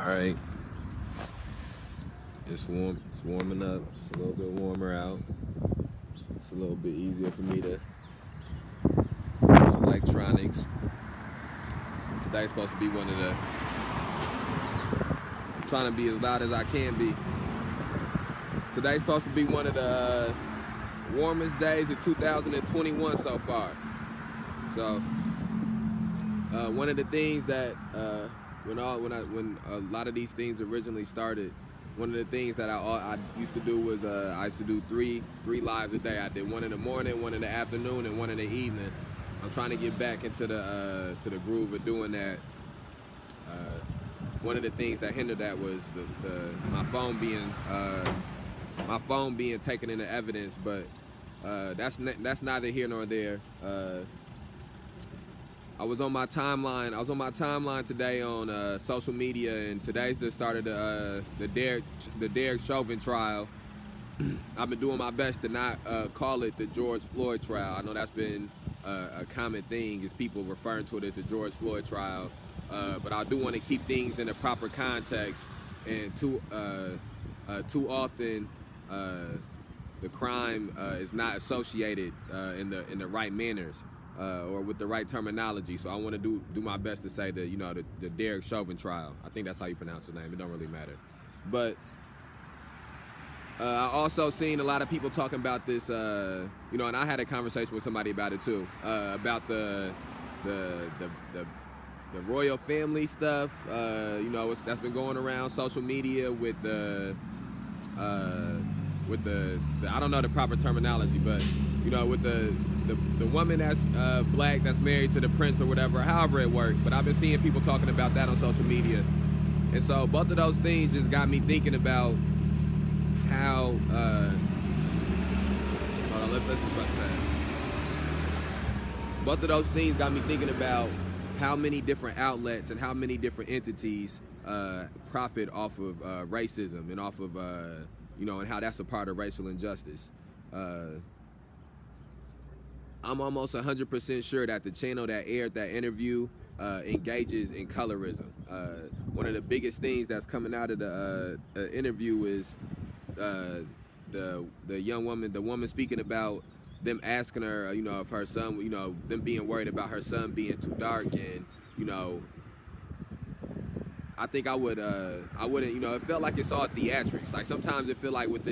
Alright, it's warm. It's warming up. It's a little bit warmer out. It's a little bit easier for me to use electronics. Today's supposed to be one of the... I'm trying to be as loud as I can be. Today's supposed to be one of the warmest days of 2021 so far. So, one of the things that when a lot of these things originally started, one of the things that I used to do was I used to do three lives a day. I did one in the morning, one in the afternoon, and one in the evening. I'm trying to get back into the groove of doing that. One of the things that hindered that was my phone being taken into evidence, but that's neither here nor there. I was on my timeline today on social media, and today's the start of the Derek Chauvin trial. I've been doing my best to not call it the George Floyd trial. I know that's been a common thing, is people referring to it as the George Floyd trial. But I do want to keep things in the proper context, and too often the crime is not associated in the right manners. Or with the right terminology. So I want to do my best to say the Derek Chauvin trial. I think that's how you pronounce the name. It don't really matter. But I also seen a lot of people talking about this, and I had a conversation with somebody about it too, about the royal family stuff. That's been going around social media with the I don't know the proper terminology, but with the woman that's black that's married to the prince or whatever, however it worked. But I've been seeing people talking about that on social media, and so both of those things just got me thinking about how. Hold on, let's just bust that. Both of those things got me thinking about how many different outlets and how many different entities profit off of racism and off of and how that's a part of racial injustice. I'm almost 100% sure that the channel that aired that interview engages in colorism. One of the biggest things that's coming out of the interview is the woman speaking about them asking her, if her son, them being worried about her son being too dark, and I think I wouldn't, it felt like it's all theatrics. Like sometimes it feel like with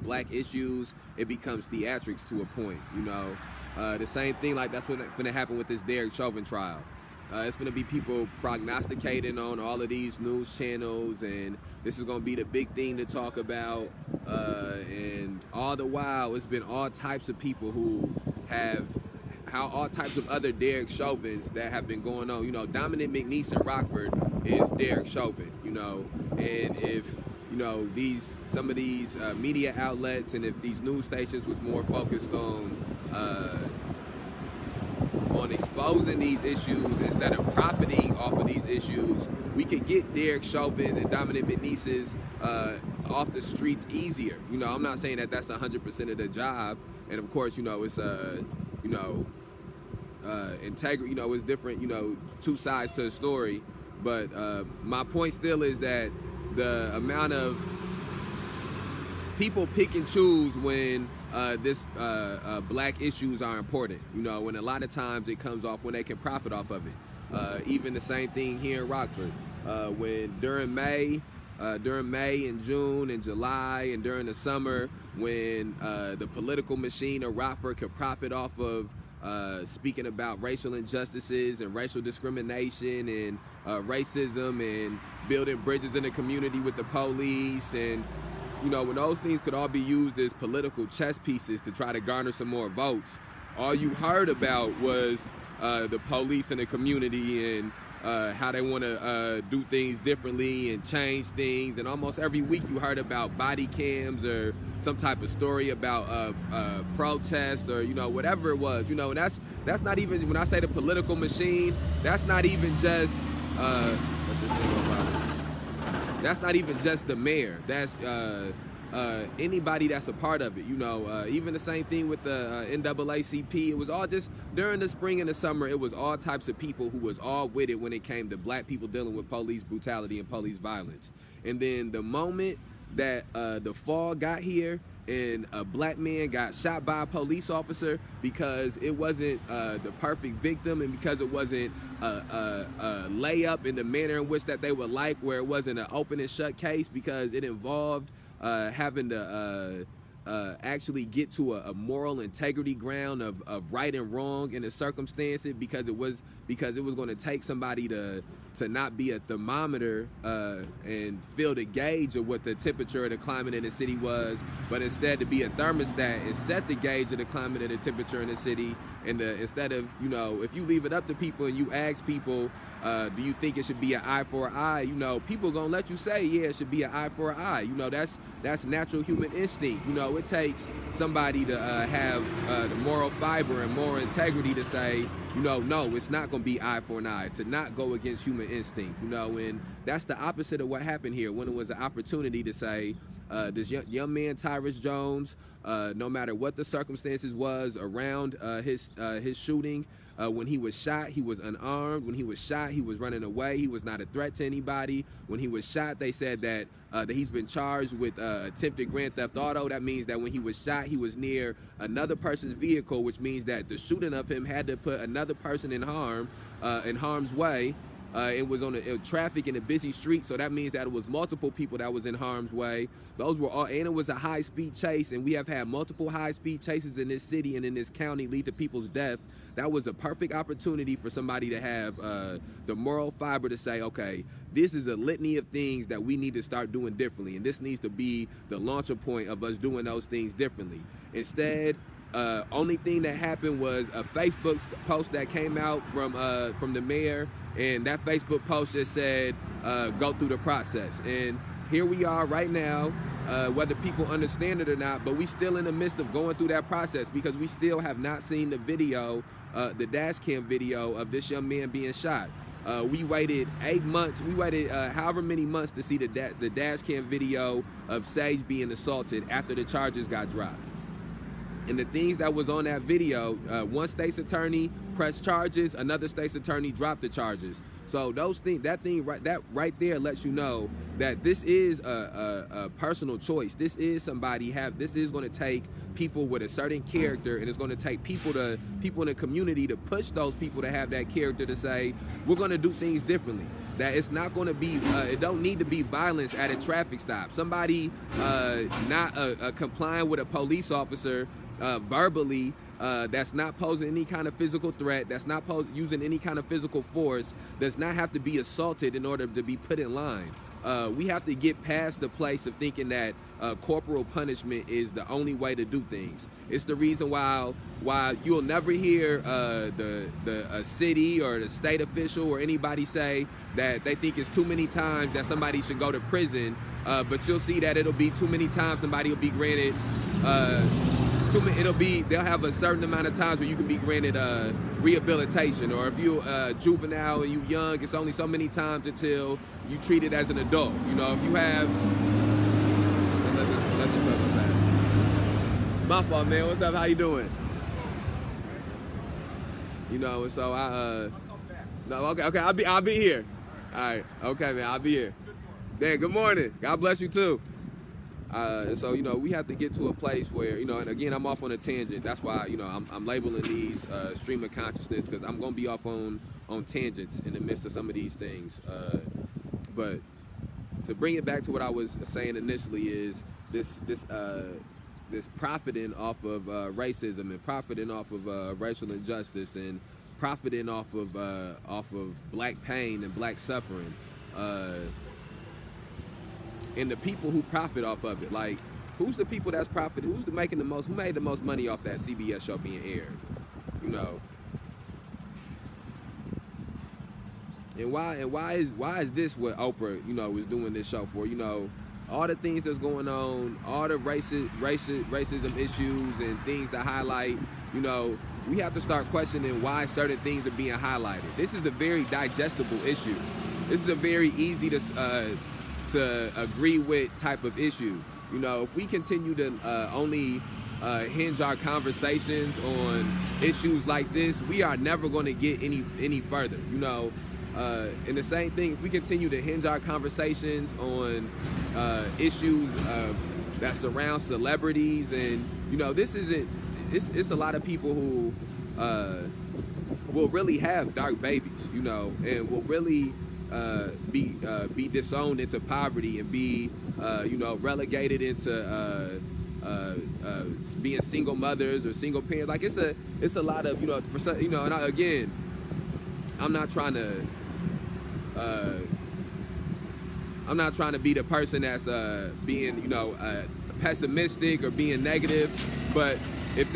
black issues, it becomes theatrics to a point, The same thing, like that's what's gonna happen with this Derek Chauvin trial. It's gonna be people prognosticating on all of these news channels, and this is gonna be the big thing to talk about. And all the while, it's been all types of people who have all types of other Derek Chauvins that have been going on. Dominic McNeese in Rockford is Derek Chauvin, and if some of these media outlets, and if these news stations was more focused on exposing these issues instead of profiting off of these issues, we could get Derek Chauvin and Dominic McNeese's off the streets easier. I'm not saying that that's 100% of the job, and of course, it's integrity, it's different, two sides to the story. But my point still is that the amount of people pick and choose when black issues are important, when a lot of times it comes off when they can profit off of it. Even the same thing here in Rockford, when during May and June and July and during the summer, when the political machine of Rockford could profit off of speaking about racial injustices and racial discrimination and racism and building bridges in the community with the police, and when those things could all be used as political chess pieces to try to garner some more votes, all you heard about was the police in the community and how they want to do things differently and change things. And almost every week you heard about body cams or some type of story about protest or whatever it was. And that's not even, when I say the political machine, that's not even just that's not even just the mayor. That's anybody that's a part of it. Even the same thing with the NAACP. It was all just during the spring and the summer. It was all types of people who was all with it when it came to black people dealing with police brutality and police violence. And then the moment that the fall got here and a black man got shot by a police officer because it wasn't the perfect victim, and because it wasn't a layup in the manner in which that they would like, where it wasn't an open and shut case, because it involved having to actually get to a moral integrity ground of right and wrong in the circumstances, because it was going to take somebody to not be a thermometer and feel the gauge of what the temperature of the climate in the city was, but instead to be a thermostat and set the gauge of the climate and the temperature in the city. And instead of, if you leave it up to people and you ask people, do you think it should be an eye for an eye? People gonna let you say, yeah, it should be an eye for an eye. That's natural human instinct. It takes somebody to have the moral fiber and moral integrity to say, no, it's not gonna be eye for an eye, to not go against human instinct. And that's the opposite of what happened here, when it was an opportunity to say, this young man, Tyrus Jones, no matter what the circumstances was around his shooting, when he was shot, he was unarmed. When he was shot, he was running away. He was not a threat to anybody. When he was shot, they said that he's been charged with attempted grand theft auto. That means that when he was shot, he was near another person's vehicle, which means that the shooting of him had to put another person in harm's way. It was on traffic in a busy street, so that means that it was multiple people that was in harm's way. Those were all, and it was a high-speed chase, and we have had multiple high-speed chases in this city and in this county lead to people's death. That was a perfect opportunity for somebody to have the moral fiber to say, okay, this is a litany of things that we need to start doing differently, and this needs to be the launcher point of us doing those things differently. Instead, only thing that happened was a Facebook post that came out from the mayor, and that Facebook post just said, go through the process. And here we are right now, whether people understand it or not, but we still in the midst of going through that process, because we still have not seen the video, the dash cam video of this young man being shot. We waited 8 months. We waited however many months to see the dash cam video of Sage being assaulted after the charges got dropped. And the things that was on that video, one state's attorney pressed charges, another state's attorney dropped the charges. So that right there lets you know that this is a personal choice. This is this is going to take people with a certain character, and it's going to take people in the community to push those people to have that character to say, we're going to do things differently. That it's not going to be, it don't need to be violence at a traffic stop. Somebody not complying with a police officer verbally, that's not posing any kind of physical threat, that's not using any kind of physical force, does not have to be assaulted in order to be put in line. We have to get past the place of thinking that corporal punishment is the only way to do things. It's the reason why you'll never hear the city or the state official or anybody say that they think it's too many times that somebody should go to prison, but you'll see that it'll be too many times somebody will be granted they'll have a certain amount of times where you can be granted rehabilitation, or if you're juvenile and you young, it's only so many times until you treat it as an adult. If you have, let this go fast. My fault, man. What's up? How you doing? And so no, okay, I'll be here. All right, okay, man, I'll be here. Dan, good morning. God bless you too. So we have to get to a place where and again, I'm off on a tangent. That's why I'm labeling these stream of consciousness, because I'm gonna be off on tangents in the midst of some of these things. But to bring it back to what I was saying initially is this profiting off of racism, and profiting off of racial injustice, and profiting off of black pain and black suffering. And the people who profit off of it, like, who's the people that's profiting? Who made the most money off that CBS show being aired? And why is this what Oprah is doing this show for? All the things that's going on, all the racism issues and things to highlight. We have to start questioning why certain things are being highlighted. This is a very digestible issue. This is a very easy to agree with type of issue. You know, if we continue to only hinge our conversations on issues like this, we are never going to get any further. You know, and the same thing, if we continue to hinge our conversations on issues that surround celebrities, and you know, this isn't. It's a lot of people who will really have dark babies, you know, and will really be disowned into poverty and be you know, relegated into being single mothers or single parents. Like it's a lot of, you know, for, you know, and again, I'm not trying to be the person that's being, you know, pessimistic or being negative, but if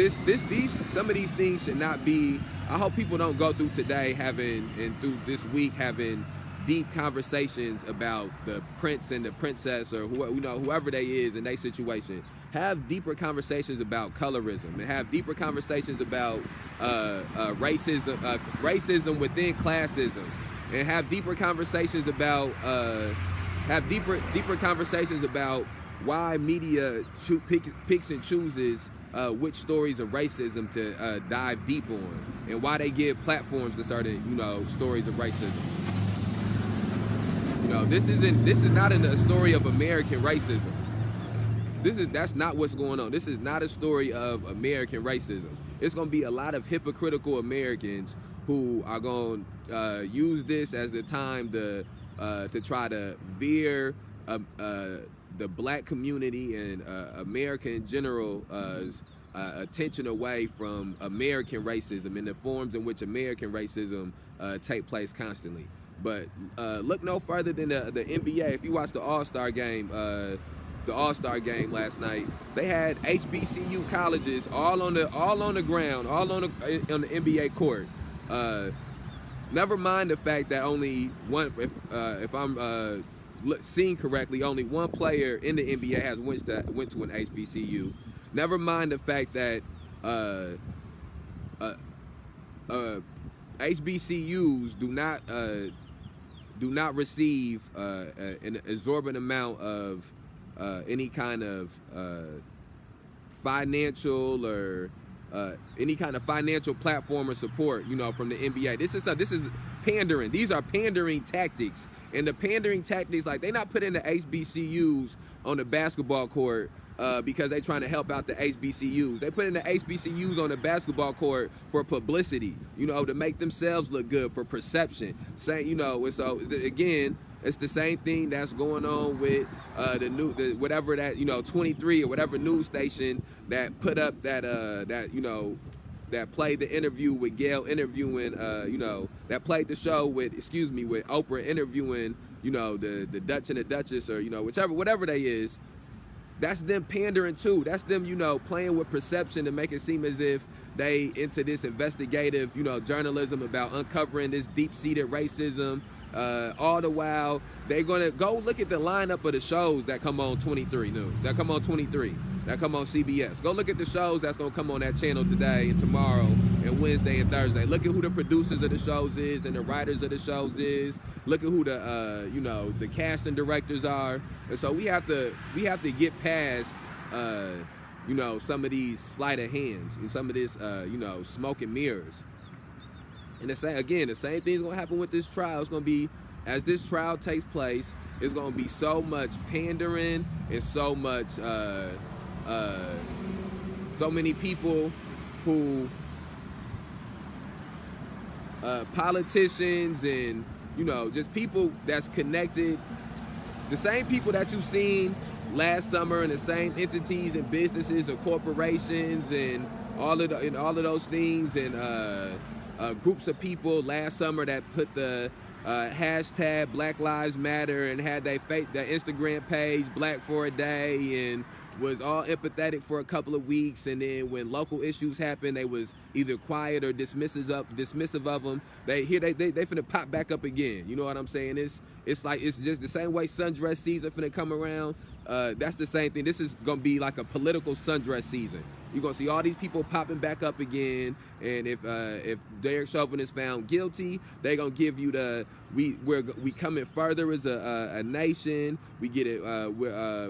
some of these things should not be. I hope people don't go through today through this week having deep conversations about the prince and the princess, or whoever they is in their situation. Have deeper conversations about colorism, and have deeper conversations about racism within classism, and have deeper conversations about why media picks and chooses which stories of racism to dive deep on, and why they give platforms to certain, you know, stories of racism. You know, this is not a story of American racism. That's not what's going on. This is not a story of American racism. It's going to be a lot of hypocritical Americans who are going to use this as a time to try to veer the black community and America in general's attention away from American racism and the forms in which American racism take place constantly. But look no further than the NBA. If you watch the All-Star game last night, they had HBCU colleges all on the ground, all on the NBA court. Never mind the fact that only one, if I'm seeing correctly, only one player in the NBA has went to an HBCU. Never mind the fact that HBCUs do not receive an exorbitant amount of any kind of financial or any kind of financial platform or support, you know, from the NBA. This is pandering. These are pandering tactics. And the pandering tactics, like, they're not putting the HBCUs on the basketball court because they're trying to help out the HBCUs. They put in the HBCUs on the basketball court for publicity, you know, to make themselves look good, for perception. Saying, you know, so again, it's the same thing that's going on with whatever that, you know, 23 or whatever news station that put up that you know, that played the interview with Gayle interviewing, you know, that played the show with Oprah interviewing, you know, the Dutch and the Duchess, or, you know, whatever they is. That's them pandering too. That's them, you know, playing with perception to make it seem as if they into this investigative, you know, journalism about uncovering this deep-seated racism. All the while, they're gonna go look at the lineup of the shows that come on 23 News, that come on CBS. Go look at the shows that's gonna come on that channel today and tomorrow and Wednesday and Thursday. Look at who the producers of the shows is and the writers of the shows is. Look at who the you know, the casting directors are. And so we have to get past you know, some of these sleight of hands and some of this you know, smoke and mirrors. And the same thing is gonna happen with this trial. It's gonna be, as this trial takes place, it's gonna be so much pandering and so much so many people who politicians and, you know, just people that's connected, the same people that you've seen last summer, and the same entities and businesses and corporations and all of those things, and groups of people last summer that put the hashtag Black Lives Matter and had their Instagram page Black for a Day, and was all empathetic for a couple of weeks, and then when local issues happened, they was either quiet or dismissive of them. They finna pop back up again. You know what I'm saying? It's just the same way sundress season finna come around. That's the same thing. This is gonna be like a political sundress season. You're gonna see all these people popping back up again. And if Derek Chauvin is found guilty, they're gonna give you the we coming further as a nation. We get it.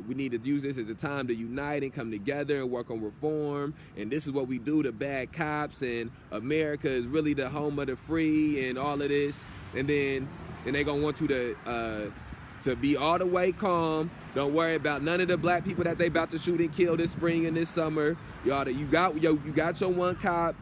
We need to use this as a time to unite and come together and work on reform. And this is what we do to bad cops. And America is really the home of the free and all of this. And they're gonna want you to be all the way calm. Don't worry about none of the black people that they about to shoot and kill this spring and this summer. You got your one cop.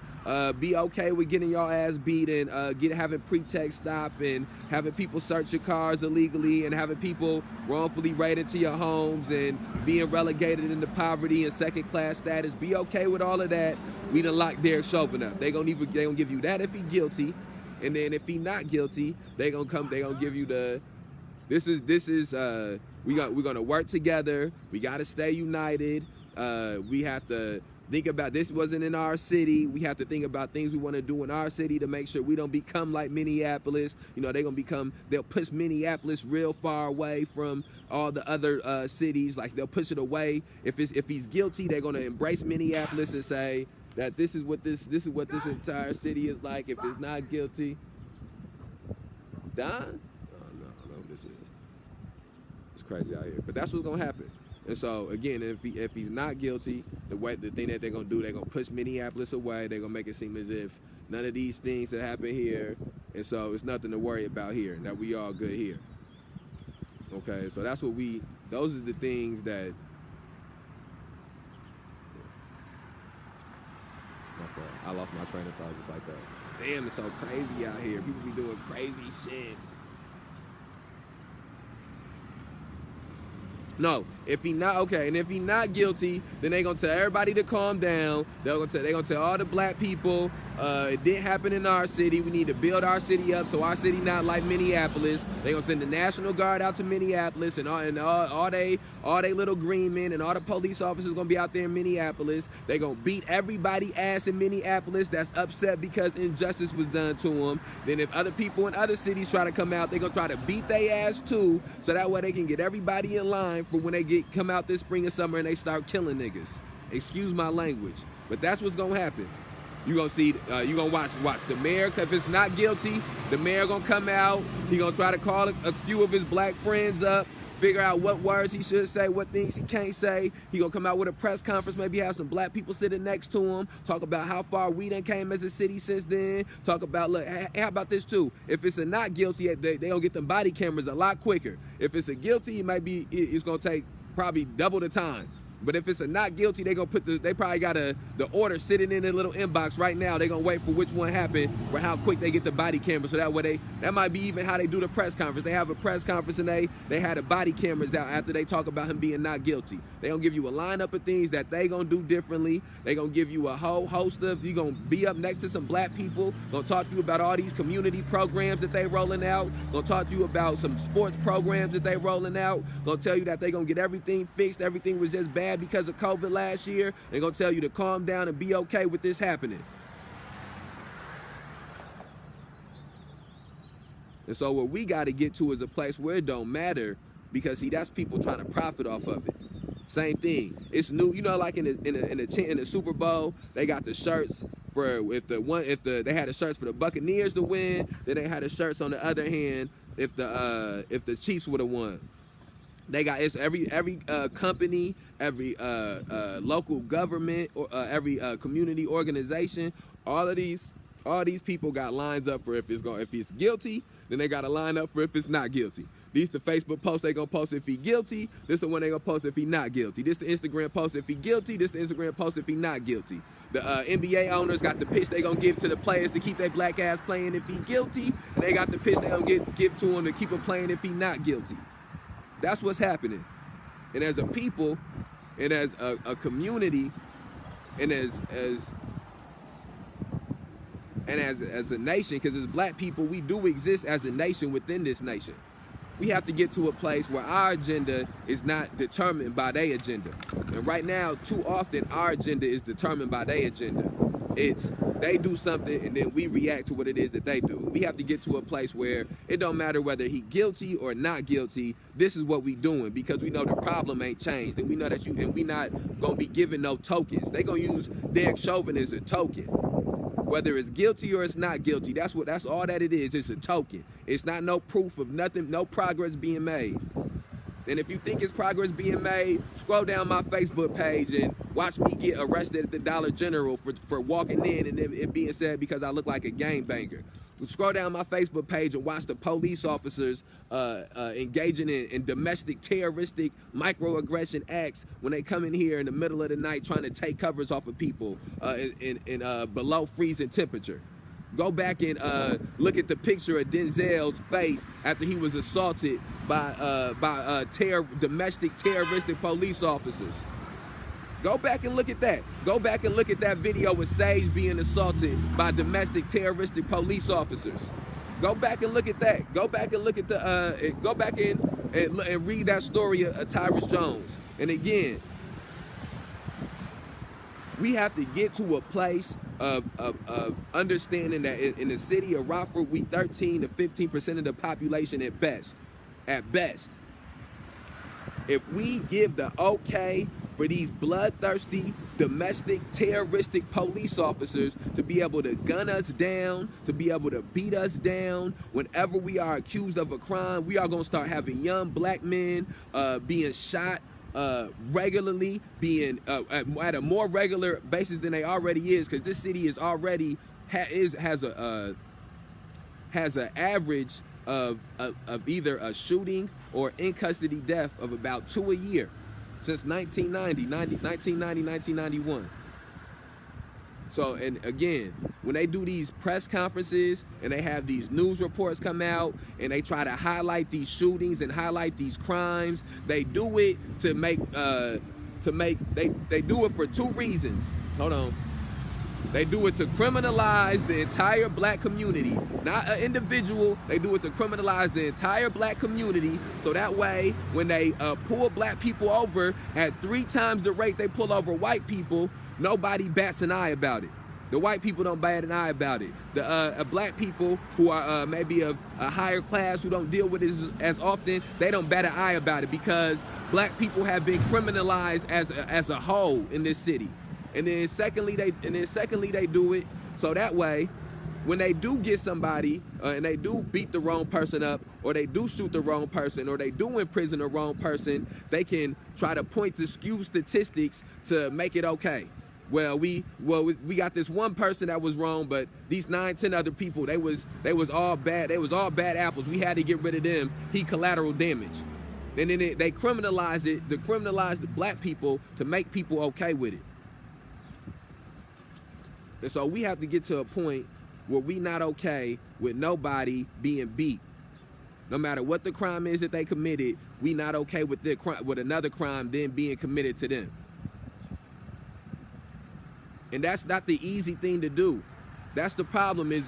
Be okay with getting your ass beat and having pretext stop and having people search your cars illegally and having people wrongfully raided to your homes and being relegated into poverty and second class status. Be okay with all of that. We done locked Derek Chauvin up. They gonna give you that if he guilty, and then if he not guilty, they gonna give you the. We're gonna work together. We gotta stay united. We have to think about this wasn't in our city. We have to think about things we want to do in our city to make sure we don't become like Minneapolis. They'll push Minneapolis real far away from all the other cities. Like they'll push it away. If he's guilty, they're gonna embrace Minneapolis and say that this is what this entire city is like. If it's not guilty, Don? Oh, no, I don't know who this is. It's crazy out here, but that's what's gonna happen. And so again, if he's not guilty, the thing that they're gonna do, they're gonna push Minneapolis away. They're gonna make it seem as if none of these things that happen here, and so it's nothing to worry about here. That we all good here. Okay, so those are the things that. My fault. I lost my train of thought just like that. Damn, it's so crazy out here. People be doing crazy shit. No, if he not guilty, then they gonna tell everybody to calm down. They gonna tell all the black people, it didn't happen in our city. We need to build our city up so our city not like Minneapolis. They gonna send the National Guard out to Minneapolis and all they little green men and all the police officers gonna be out there in Minneapolis. They gonna beat everybody ass in Minneapolis that's upset because injustice was done to them. Then if other people in other cities try to come out, they gonna try to beat their ass too, so that way they can get everybody in line for when they come out this spring and summer and they start killing niggas. Excuse my language, but that's what's gonna happen. You gonna see, you gonna watch the mayor. Cause if it's not guilty, the mayor gonna come out. He gonna try to call a few of his black friends up, figure out what words he should say, what things he can't say. He gonna come out with a press conference, maybe have some black people sitting next to him, talk about how far we done came as a city since then. Talk about, look, how about this too? If it's a not guilty, they gonna get them body cameras a lot quicker. If it's a guilty, it's gonna take probably double the time. But if it's a not guilty, they probably got the order sitting in a little inbox right now. They gonna wait for which one happened, for how quick they get the body camera. So that way that might be even how they do the press conference. They have a press conference and they had the body cameras out after they talk about him being not guilty. They gonna give you a lineup of things that they gonna do differently. They gonna give you a whole host of, you gonna be up next to some black people, gonna talk to you about all these community programs that they rolling out, gonna talk to you about some sports programs that they rolling out, gonna tell you that they gonna get everything fixed, everything was just bad because of COVID last year. They're gonna tell you to calm down and be okay with this happening. And so what we got to get to is a place where it don't matter, because see, that's people trying to profit off of it. Same thing. It's new, like in the Super Bowl, they got the shirts for they had the shirts for the Buccaneers to win. Then they had the shirts on the other hand if the Chiefs would have won. They got every company, every local government, or every community organization. All these people got lines up for if it's guilty, then they got a line up for if it's not guilty. These the Facebook post they gonna post if he guilty. This the one they gonna post if he not guilty. This the Instagram post if he guilty. This the Instagram post if he not guilty. The NBA owners got the pitch they gonna give to the players to keep their black ass playing if he guilty, and they got the pitch they gonna give to him to keep him playing if he not guilty. That's what's happening. And as a people, and as a community, and as a nation, because as black people, we do exist as a nation within this nation. We have to get to a place where our agenda is not determined by their agenda. And right now, too often, our agenda is determined by their agenda. It's they do something and then we react to what it is that they do. We have to get to a place where it don't matter whether he guilty or not guilty. This is what we doing, because we know the problem ain't changed, and we know that we not gonna be giving no tokens. They gonna use Derek Chauvin as a token. Whether it's guilty or it's not guilty, that's all that it is. It's a token. It's not no proof of nothing, no progress being made. And if you think it's progress being made, scroll down my Facebook page and watch me get arrested at the Dollar General for walking in and it being said because I look like a gangbanger. Scroll down my Facebook page and watch the police officers engaging in domestic terroristic microaggression acts when they come in here in the middle of the night trying to take covers off of people in below freezing temperature. Go back and look at the picture of Denzel's face after he was assaulted by domestic terroristic police officers. Go back and look at that. Go back and look at that video with Sage being assaulted by domestic terroristic police officers. Go back and look at that. Go back and look at go back and read that story of Tyrus Jones. And again, we have to get to a place of understanding that in the city of Rockford, we 13 to 15% of the population at best. At best. If we give the okay for these bloodthirsty, domestic, terroristic police officers to be able to gun us down, to be able to beat us down whenever we are accused of a crime, we are going to start having young black men being shot regularly, being at a more regular basis than they already is, because this city is already has an average of either a shooting or in custody death of about 2 a year since 1991. So, and again, when they do these press conferences and they have these news reports come out and they try to highlight these shootings and highlight these crimes, they do it to make they do it for two reasons. Hold on. They do it to criminalize the entire black community, not an individual. They do it to criminalize the entire black community, so that way, when they pull black people over at 3 times the rate they pull over white people, nobody bats an eye about it. The white people don't bat an eye about it. The black people who are maybe of a higher class, who don't deal with it as often, they don't bat an eye about it, because black people have been criminalized as a whole in this city. And then secondly, they do it so that way, when they do get somebody and they do beat the wrong person up, or they do shoot the wrong person, or they do imprison the wrong person, they can try to point to skewed statistics to make it okay. Well, we got this one person that was wrong, but these 9-10 other people, they was all bad. They was all bad apples. We had to get rid of them. He collateral damage. And then they criminalize it. They criminalize the black people to make people okay with it. And so we have to get to a point where we not okay with nobody being beat. No matter what the crime is that they committed, we not okay with another crime then being committed to them. And that's not the easy thing to do. That's the problem is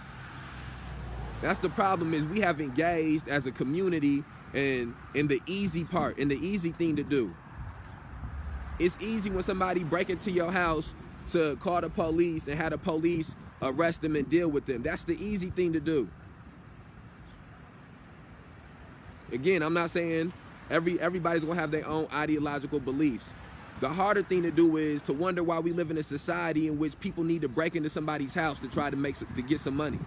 we have engaged as a community in the easy part, in the easy thing to do. It's easy when somebody break into your house to call the police and have the police arrest them and deal with them. That's the easy thing to do. Again, I'm not saying everybody's gonna have their own ideological beliefs. The harder thing to do is to wonder why we live in a society in which people need to break into somebody's house to try to get some money.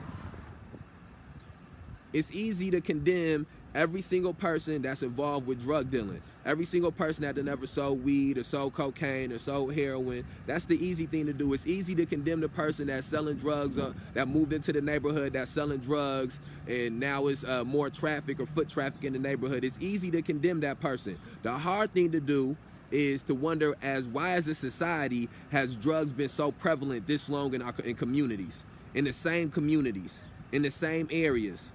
It's easy to condemn every single person that's involved with drug dealing. Every single person that never sold weed or sold cocaine or sold heroin. That's the easy thing to do. It's easy to condemn the person that's selling drugs, that moved into the neighborhood that's selling drugs, and now it's more traffic or foot traffic in the neighborhood. It's easy to condemn that person. The hard thing to do is to wonder why as a society has drugs been so prevalent this long in communities, in the same communities, in the same areas.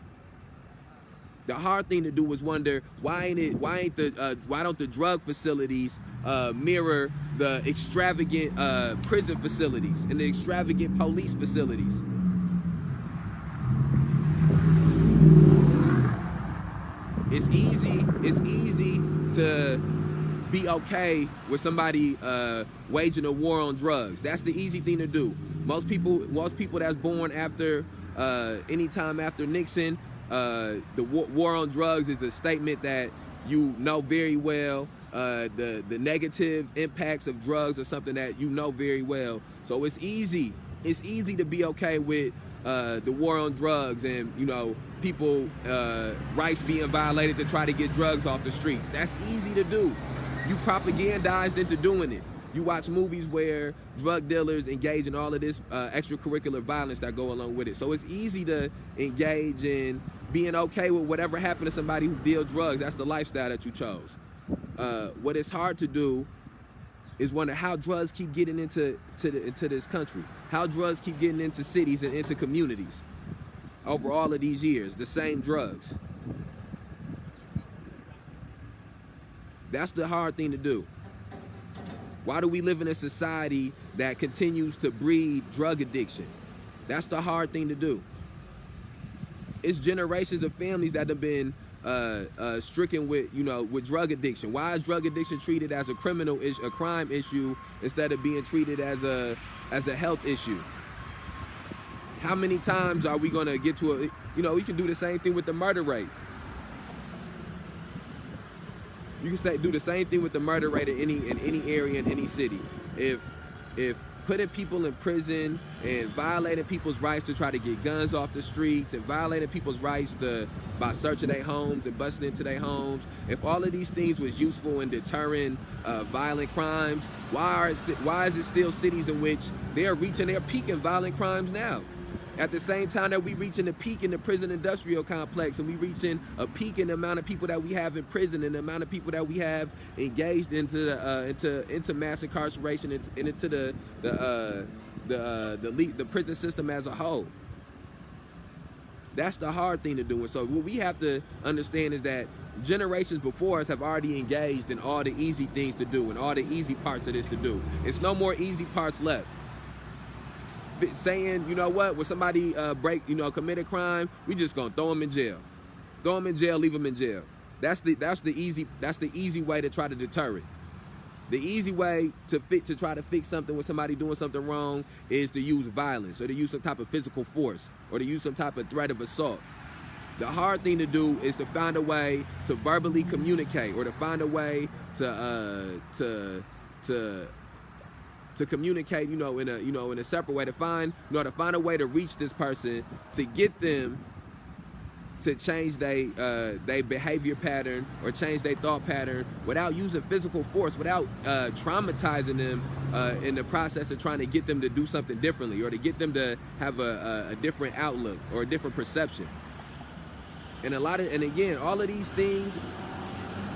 The hard thing to do is wonder why don't the drug facilities mirror the extravagant prison facilities and the extravagant police facilities. It's easy be okay with somebody waging a war on drugs. That's the easy thing to do. Most people that's born after any time after Nixon, the war on drugs is a statement that you know very well. The negative impacts of drugs are something that you know very well. So it's easy to be okay with the war on drugs and, you know, people rights being violated to try to get drugs off the streets. That's easy to do. You propagandized into doing it. You watch movies where drug dealers engage in all of this extracurricular violence that go along with it. So it's easy to engage in being okay with whatever happened to somebody who deals drugs. That's the lifestyle that you chose. What it's hard to do is wonder how drugs keep getting into this country, how drugs keep getting into cities and into communities over all of these years, the same drugs. That's the hard thing to do. Why do we live in a society that continues to breed drug addiction? That's the hard thing to do. It's generations of families that have been stricken with, you know, with drug addiction. Why is drug addiction treated as a crime issue instead of being treated as a health issue? How many times are we gonna get to a, you know, we can do the same thing with the murder rate. You can do the same thing with the murder rate in any area in any city. If putting people in prison and violating people's rights to try to get guns off the streets and violating people's rights by searching their homes and busting into their homes, if all of these things was useful in deterring violent crimes, why is it still cities in which they're reaching their peak in violent crimes now? At the same time that we reaching the peak in the prison industrial complex, and we reaching a peak in the amount of people that we have in prison and the amount of people that we have engaged into mass incarceration and into the prison system as a whole. That's the hard thing to do. And so what we have to understand is that generations before us have already engaged in all the easy things to do and all the easy parts of this to do. It's no more easy parts left. Saying, you know what, when somebody commit a crime, we just gonna throw them in jail. Throw them in jail, leave them in jail. That's the easy way to try to deter it. The easy way to try to fix something with somebody doing something wrong is to use violence, or to use some type of physical force, or to use some type of threat of assault. The hard thing to do is to find a way to verbally communicate, or to find a way to communicate, in a separate way, to find a way to reach this person, to get them to change their behavior pattern or change their thought pattern without using physical force, without traumatizing them in the process of trying to get them to do something differently, or to get them to have a different outlook or a different perception. And again, all of these things,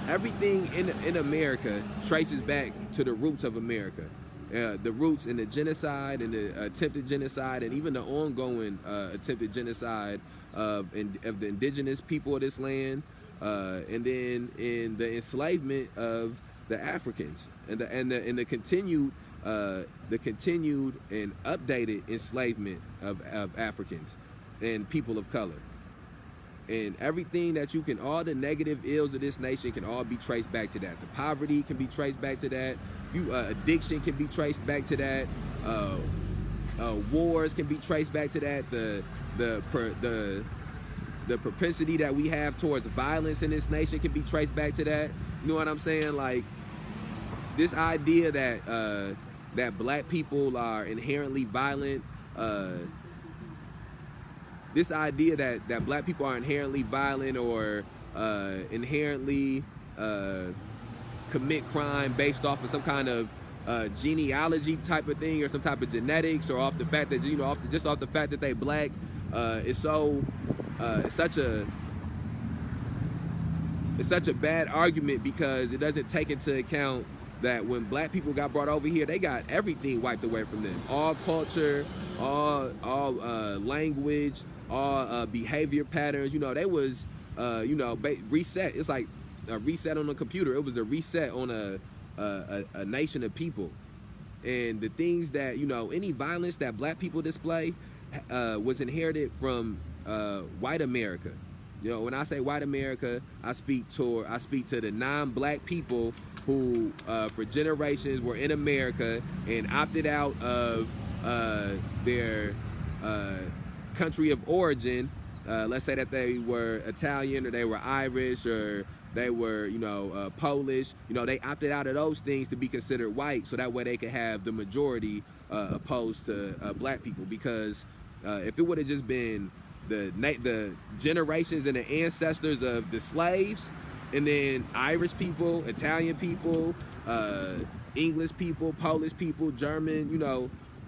everything in America traces back to the roots of America. The roots in the genocide and the attempted genocide, and even the ongoing attempted genocide of the indigenous people of this land, and then in the enslavement of the Africans, and the continued and updated enslavement of Africans and people of color. And everything that all the negative ills of this nation can all be traced back to that. The poverty can be traced back to that. Addiction can be traced back to that. Wars can be traced back to that. The propensity that we have towards violence in this nation can be traced back to that. You know what I'm saying? Like, this idea that black people are inherently violent. This idea that black people are inherently violent or inherently commit crime based off of some kind of genealogy type of thing, or some type of genetics, or off the fact that off the fact that they black, it's such a bad argument, because it doesn't take into account that when black people got brought over here, they got everything wiped away from them. All culture, all language, all behavior patterns. They was reset. It's like a reset on a computer. It was a reset on a nation of people. And the things that, any violence that black people display was inherited from white America. You know, when I say white America, I speak to the non-black people who, for generations, were in America and opted out of their country of origin. Let's say that they were Italian or they were Irish or they were, Polish. They opted out of those things to be considered white, so that way they could have the majority opposed to black people. Because if it would have just been the generations and the ancestors of the slaves, and then Irish people, Italian people, English people, Polish people, German,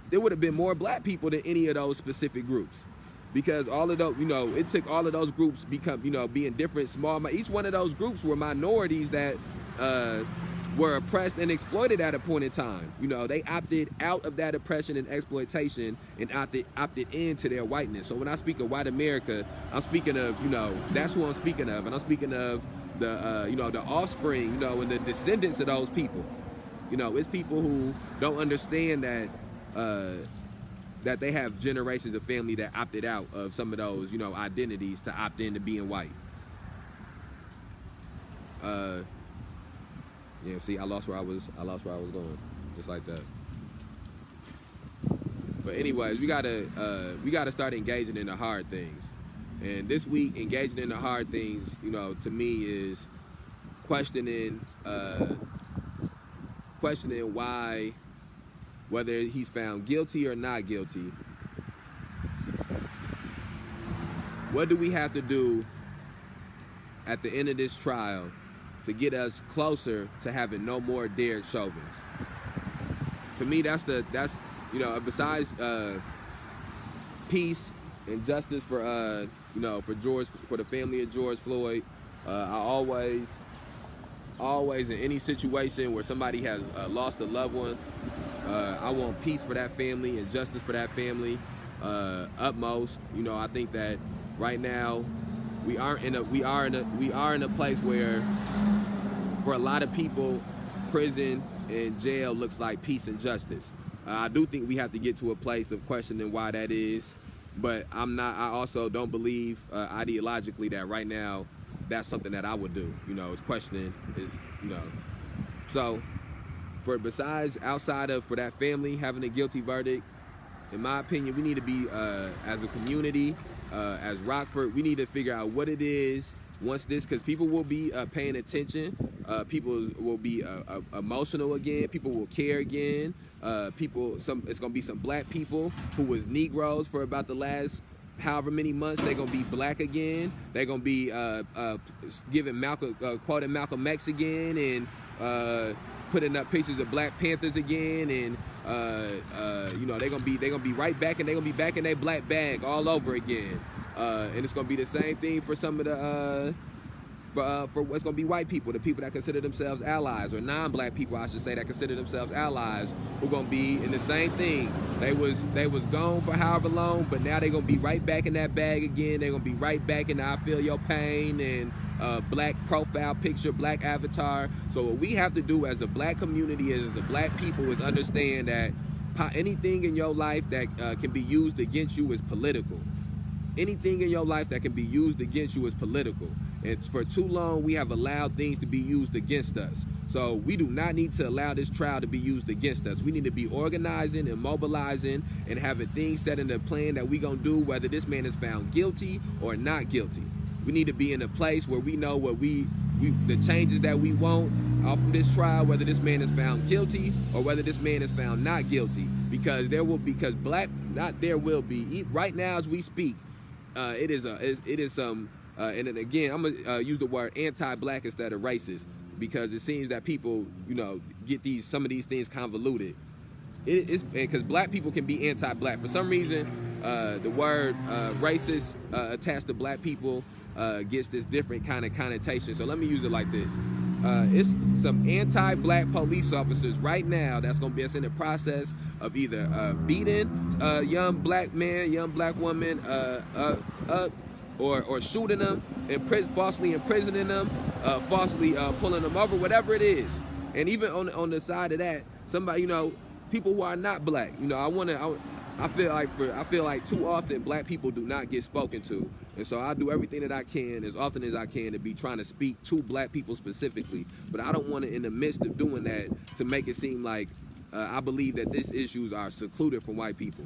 there would have been more black people than any of those specific groups. Because all of those, it took all of those groups being different, small. Each one of those groups were minorities that were oppressed and exploited at a point in time. They opted out of that oppression and exploitation and opted into their whiteness. So when I speak of white America, I'm speaking of, that's who I'm speaking of. And I'm speaking of the, the offspring, and the descendants of those people. It's people who don't understand that, that they have generations of family that opted out of some of those, identities to opt into being white. Yeah, see, I lost where I was going, just like that. But anyways, we gotta start engaging in the hard things. And this week, engaging in the hard things, to me is questioning why, whether he's found guilty or not guilty. What do we have to do at the end of this trial to get us closer to having no more Derek Chauvins? To me, that's besides peace and justice for the family of George Floyd. I always in any situation where somebody has lost a loved one, I want peace for that family and justice for that family utmost. I think that right now we are in a place where, for a lot of people, prison and jail looks like peace and justice. I do think we have to get to a place of questioning why that is, but I also don't believe ideologically that right now that's something that I would do. It's questioning So for that family having a guilty verdict, in my opinion, we need to be, as a community, as Rockford, we need to figure out what it is once this, because people will be paying attention, people will be emotional again, people will care again, it's gonna be some black people who was Negroes for about the last however many months. They're gonna be black again. They're gonna be quoting Malcolm X again, and putting up pictures of Black Panthers again, and they're gonna be right back, and they're gonna be back in their black bag all over again. And it's gonna be the same thing for some of the for what's gonna be white people, the people that consider themselves allies, or non-black people, I should say, that consider themselves allies, who gonna be in the same thing. They was gone for however long, but now they're gonna be right back in that bag again. They're gonna be right back in the I Feel Your Pain and black profile picture, black avatar. So what we have to do as a black community, as a black people, is understand that anything in your life that can be used against you is political. Anything in your life that can be used against you is political. And for too long, we have allowed things to be used against us. So we do not need to allow this trial to be used against us. We need to be organizing and mobilizing and having things set in the plan that we gonna do, whether this man is found guilty or not guilty. We need to be in a place where we know what the changes that we want off of this trial, whether this man is found guilty or whether this man is found not guilty. Right now as we speak, it is some. And then again, I'm gonna use the word anti-black instead of racist, because it seems that people, get some of these things convoluted. It's because black people can be anti-black. For some reason, the word racist attached to black people gets this different kind of connotation. So let me use it like this. It's some anti-black police officers right now that's in the process of either beating a young black man, young black woman up, or shooting them, falsely imprisoning them, falsely pulling them over, whatever it is. And even on the side of that, somebody, people who are not black, I feel like too often black people do not get spoken to, and so I do everything that I can as often as I can to be trying to speak to black people specifically. But I don't want to, in the midst of doing that, to make it seem like I believe that these issues are secluded from white people.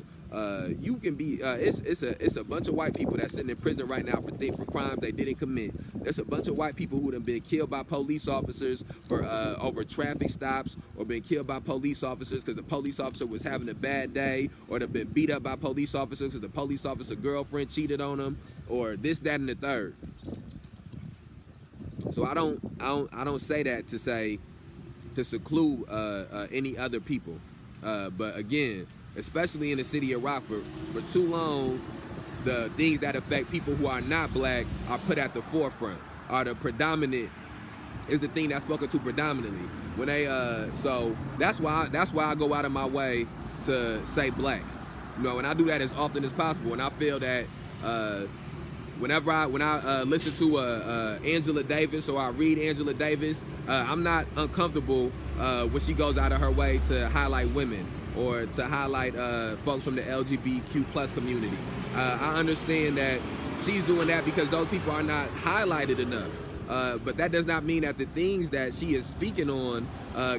You can be it's a bunch of white people that's sitting in prison right now for crimes they didn't commit. There's a bunch of white people who have been killed by police officers for over traffic stops, or been killed by police officers because the police officer was having a bad day, or they've been beat up by police officers because the police officer girlfriend cheated on them, or this, that, and the third. So I don't say that to say to seclude any other people, but again, especially in the city of Rockford, for too long, the things that affect people who are not black are put at the forefront, are the predominant, is the thing that's spoken to predominantly. When they so that's why I go out of my way to say black, and I do that as often as possible. And I feel that when I listen to Angela Davis, or I read Angela Davis, I'm not uncomfortable when she goes out of her way to highlight women, or to highlight folks from the LGBTQ plus community. I understand that she's doing that because those people are not highlighted enough. But that does not mean that the things that she is speaking on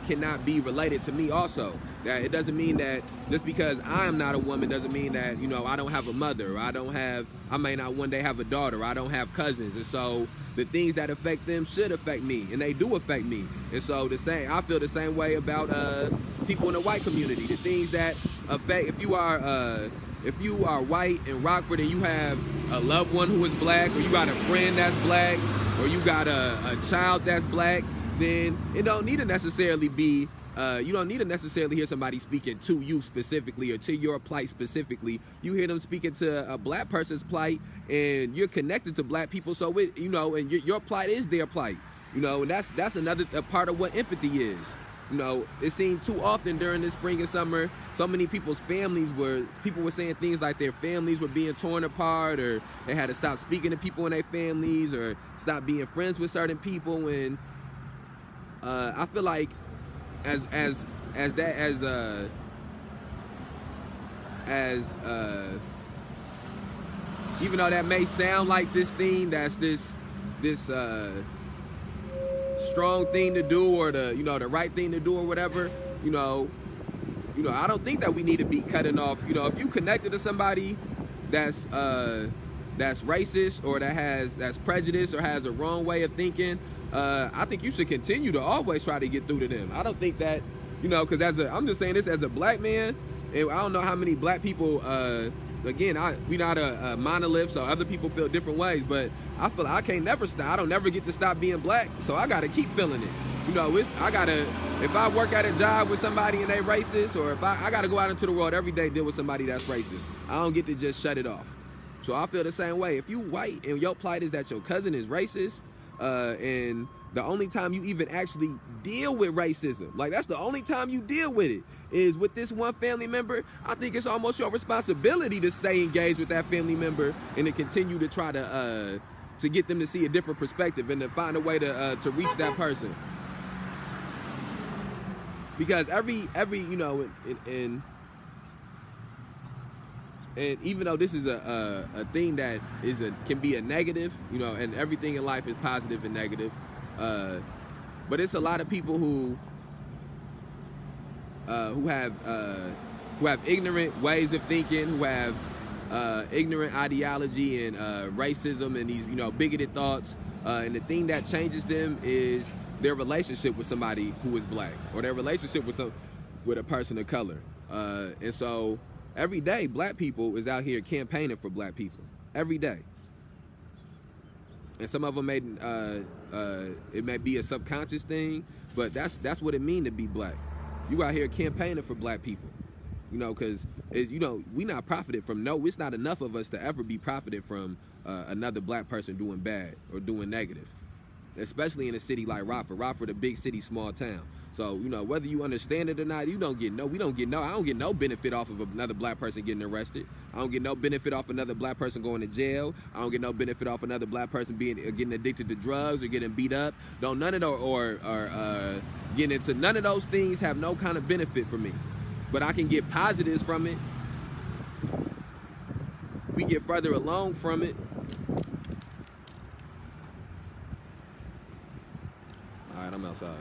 cannot be related to me also. That it doesn't mean that just because I am not a woman doesn't mean that, I don't have a mother, or I may not one day have a daughter, or I don't have cousins. And so the things that affect them should affect me, and they do affect me. And so I feel the same way about people in the white community. The things that affect, if you are white in Rockford and you have a loved one who is black, or you got a friend that's black, or you got a child that's black, then it don't need to necessarily be, you don't need to necessarily hear somebody speaking to you specifically, or to your plight specifically. You hear them speaking to a black person's plight, and you're connected to black people, so it, and your plight is their plight, and that's another part of what empathy is. It seemed too often during this spring and summer, so many people's people were saying things like their families were being torn apart, or they had to stop speaking to people in their families, or stop being friends with certain people. And I feel like even though that may sound like this thing that's this strong thing to do, or the right thing to do, or whatever, I don't think that we need to be cutting off. If you connected to somebody that's racist, or that's prejudiced, or has a wrong way of thinking, I think you should continue to always try to get through to them. I don't think that, because I'm just saying this as a black man, and I don't know how many black people, again, we not a monolith, so other people feel different ways, but I feel like I can't never stop. I don't never get to stop being black, so I gotta keep feeling it. If I work at a job with somebody and they racist, or if I gotta go out into the world every day deal with somebody that's racist, I don't get to just shut it off. So I feel the same way. If you white and your plight is that your cousin is racist, and the only time you even actually deal with racism, like that's the only time you deal with it, is with this one family member, I think it's almost your responsibility to stay engaged with that family member, and to continue to try to get them to see a different perspective, and to find a way to reach that person. Because every and even though this is a thing that can be a negative, and everything in life is positive and negative, but it's a lot of people who have ignorant ways of thinking, who have ignorant ideology and racism and these bigoted thoughts, and the thing that changes them is their relationship with somebody who is black, or their relationship with a person of color, and so every day black people is out here campaigning for black people every day, and some of them it may be a subconscious thing, but that's what it means to be black. You out here campaigning for black people, because we not profited from it's not enough of us to ever be profited from another black person doing bad or doing negative, especially in a city like Rockford. Rockford, a big city, small town. So, whether you understand it or not, I don't get no benefit off of another black person getting arrested. I don't get no benefit off another black person going to jail. I don't get no benefit off another black person getting addicted to drugs or getting beat up. None of those, or getting into none of those things have no kind of benefit for me. But I can get positives from it. we get further along from it. All right, I'm outside.